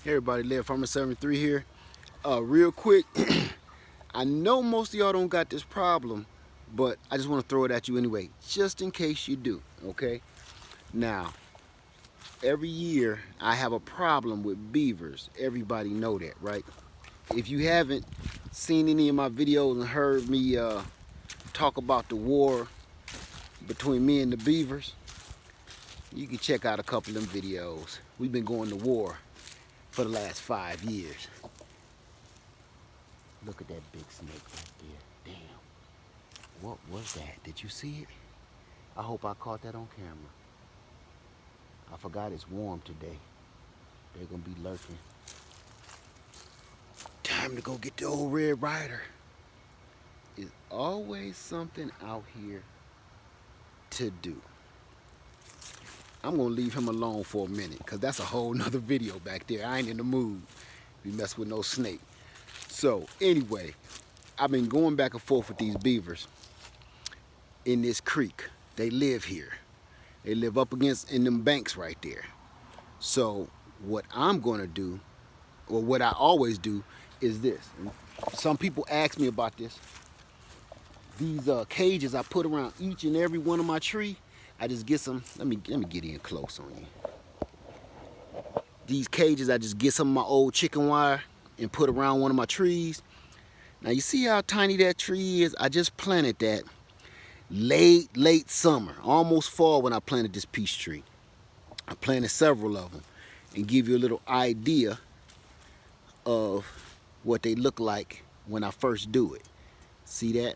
Hey everybody, Lead Farmer 73 here. Real quick, I know most of y'all don't got this problem, but I just want to throw it at you anyway, just in case you do, okay? Now, every year I have a problem with beavers. Everybody know that, right? If you haven't seen any of my videos and heard me talk about the war between me and the beavers, you can check out a couple of them videos. We've been going to war for the last 5 years. Look at that big snake right there. Damn. What was that? Did you see it? I hope I caught that on camera. I forgot it's warm today. They're gonna be lurking. Time to go get the old Red Rider. There's always something out here to do. I'm gonna leave him alone for a minute because that's a whole nother video back there. I ain't in the mood to be messing with no snake. So anyway, I've been going back and forth with these beavers in this creek. They live here. They live up against in them banks right there. So what I'm gonna do, or what I always do, is this. And some people ask me about this. These cages I put around each and every one of my tree. I just get some. Let me get in close on you. These cages, I just get some of my old chicken wire and put around one of my trees. Now you see how tiny that tree is? I just planted that late summer, almost fall when I planted this peach tree. I planted several of them and give you a little idea of what they look like when I first do it. See that?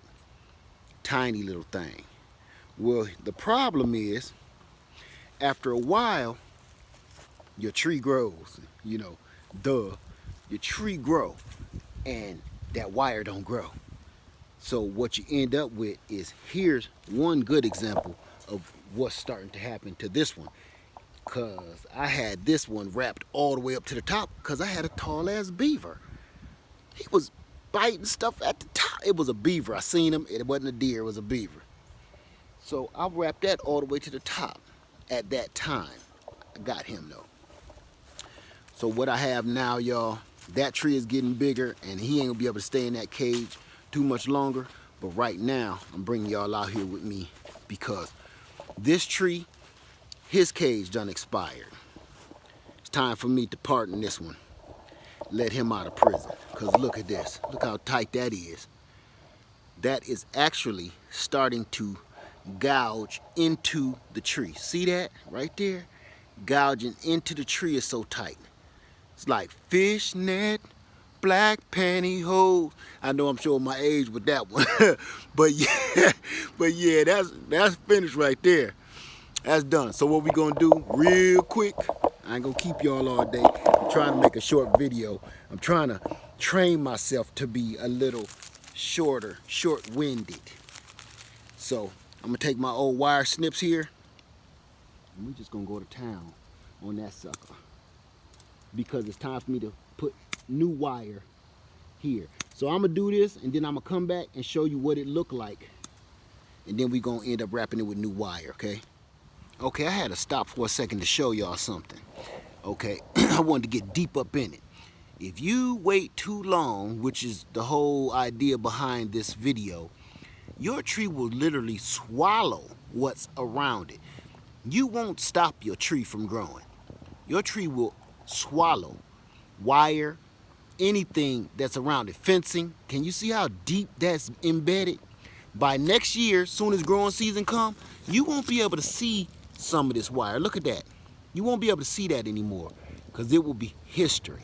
Tiny little thing. Well, the problem is, after a while, your tree grows, your tree grow, and that wire don't grow. So what you end up with is, here's one good example of what's starting to happen to this one. Cause I had this one wrapped all the way up to the top because I had a tall ass beaver. He was biting stuff at the top. It was a beaver. I seen him. It wasn't a deer, it was a beaver. So I wrapped that all the way to the top at that time. I got him though. So what I have now, y'all, that tree is getting bigger and he ain't gonna be able to stay in that cage too much longer. But right now, I'm bringing y'all out here with me because this tree, his cage done expired. It's time for me to pardon this one. Let him out of prison. Because look at this. Look how tight that is. That is actually starting to gouge into the tree. See that right there? Gouging into the tree is so tight. It's like fishnet, black pantyhose. I know I'm showing my age with that one. but yeah, that's finished right there. That's done. So what we gonna do real quick, I ain't gonna keep y'all all day. I'm trying to make a short video. I'm trying to train myself to be a little short-winded. So I'm gonna take my old wire snips here and we just gonna go to town on that sucker because it's time for me to put new wire here. So I'm gonna do this and then I'm gonna come back and show you what it looked like, and then we gonna end up wrapping it with new wire. Okay, I had to stop for a second to show y'all something. Okay, I wanted to get deep up in it. If you wait too long, which is the whole idea behind this video, your tree will literally swallow what's around it. You won't stop your tree from growing. Your tree will swallow wire, anything that's around it. Fencing, can you see how deep that's embedded? By next year, soon as growing season come, you won't be able to see some of this wire. Look at that. You won't be able to see that anymore because it will be history.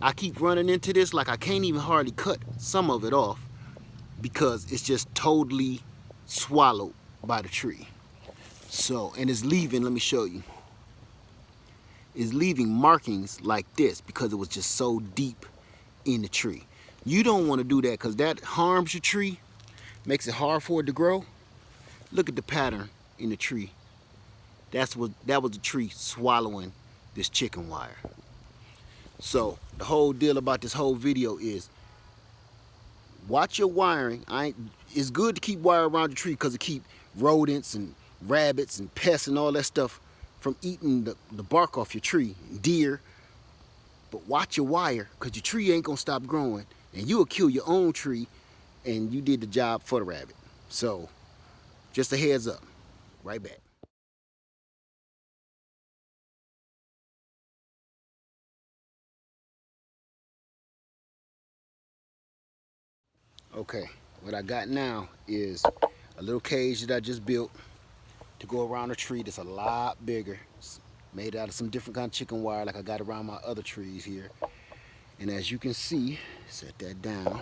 I keep running into this like I can't even hardly cut some of it off because it's just totally swallowed by the tree. So, and it's leaving, let me show you. It's leaving markings like this because it was just so deep in the tree. You don't want to do that because that harms your tree, makes it hard for it to grow. Look at the pattern in the tree. That was the tree swallowing this chicken wire. So the whole deal about this whole video is watch your wiring. It's good to keep wire around your tree because it keep rodents and rabbits and pests and all that stuff from eating the bark off your tree. Deer, But watch your wire, because your tree ain't gonna stop growing, and you'll kill your own tree, and you did the job for the rabbit. So, just a heads up. Right back. Okay, what I got now is a little cage that I just built to go around a tree that's a lot bigger. It's made out of some different kind of chicken wire like I got around my other trees here. And as you can see, set that down.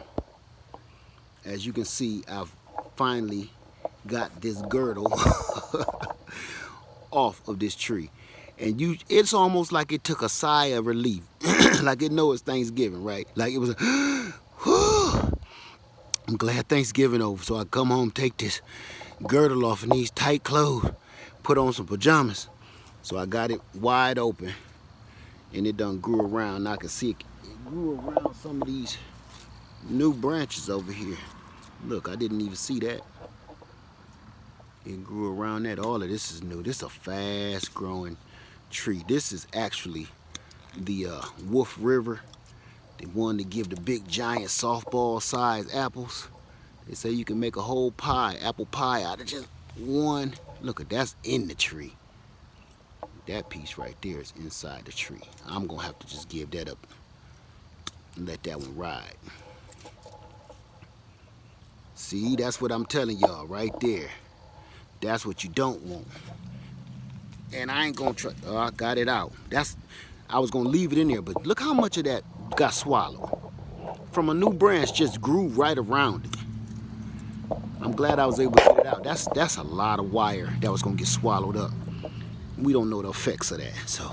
As you can see, I've finally got this girdle off of this tree. And it's almost like it took a sigh of relief. Like it knows it's Thanksgiving, right? Like it was I'm glad Thanksgiving over, so I come home, take this girdle off in these tight clothes, put on some pajamas. So I got it wide open, and it done grew around. Now I can see it grew around some of these new branches over here. Look, I didn't even see that. It grew around that. All of this is new. This is a fast growing tree. This is actually the Wolf River. The one to give the big giant softball sized apples. They say you can make a whole pie, apple pie, out of just one. Look at that's in the tree. That piece right there is inside the tree. I'm gonna have to just give that up and let that one ride. See, that's what I'm telling y'all right there. That's what you don't want. And I ain't gonna try. Oh, I got it out. I was gonna leave it in there, but look how much of that got swallowed. From a new branch just grew right around it. I'm glad I was able to get it out. That's a lot of wire that was gonna get swallowed up. We don't know the effects of that, so.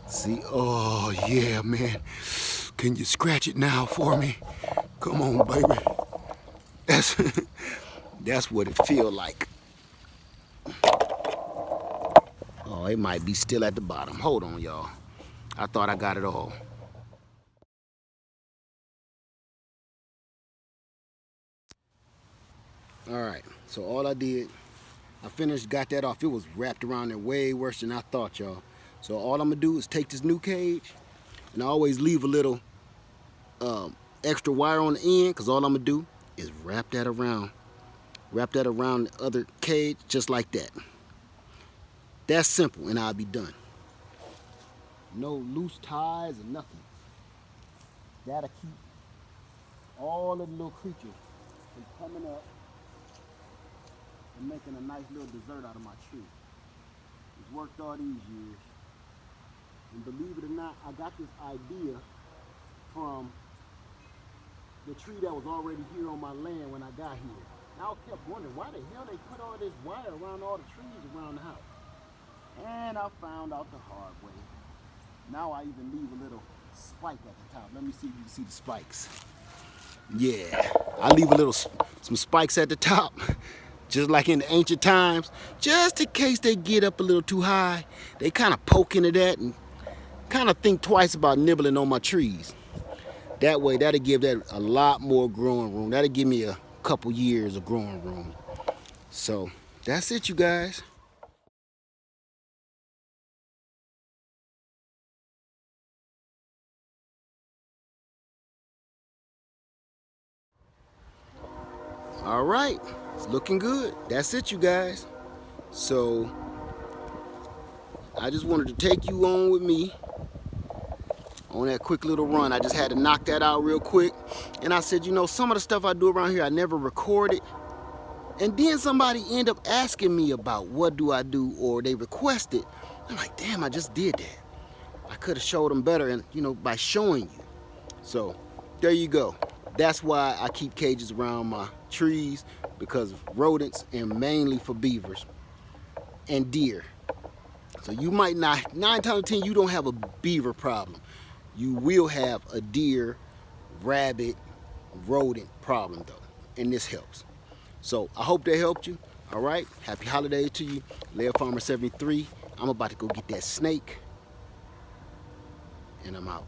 See, oh yeah, man. Can you scratch it now for me? Come on, baby. That's what it feel like. Oh, it might be still at the bottom. Hold on, y'all. I thought I got it all. All right, so all I did, I finished, got that off. It was wrapped around there way worse than I thought, y'all. So all I'm gonna do is take this new cage, and I always leave a little extra wire on the end, because all I'm gonna do is wrap that around the other cage, just like that. That's simple, and I'll be done. No loose ties or nothing. That'll keep all of the little creatures from coming up and making a nice little dessert out of my tree. It's worked all these years. And believe it or not, I got this idea from the tree that was already here on my land when I got here. And I kept wondering why the hell they put all this wire around all the trees around the house. And I found out the hard way. Now I even leave a little spike at the top. Let me see if you can see the spikes. Yeah, I leave some spikes at the top, just like in the ancient times, just in case they get up a little too high. They kind of poke into that and kind of think twice about nibbling on my trees. That way, that'll give that a lot more growing room. That'll give me a couple years of growing room. So that's it, you guys. All right, it's looking good. That's it, you guys. So I just wanted to take you on with me on that quick little run. I just had to knock that out real quick. And I said, you know, some of the stuff I do around here, I never recorded. And then somebody end up asking me about what do I do, or they requested. I'm like, damn, I just did that. I could have showed them better, and by showing you. So there you go. That's why I keep cages around my trees, because of rodents and mainly for beavers and deer. So you might not, 9 times out of 10, you don't have a beaver problem. You will have a deer, rabbit, rodent problem though, and this helps. So I hope that helped you. All right, happy holidays to you. Lair Farmer 73. I'm about to go get that snake, and I'm out.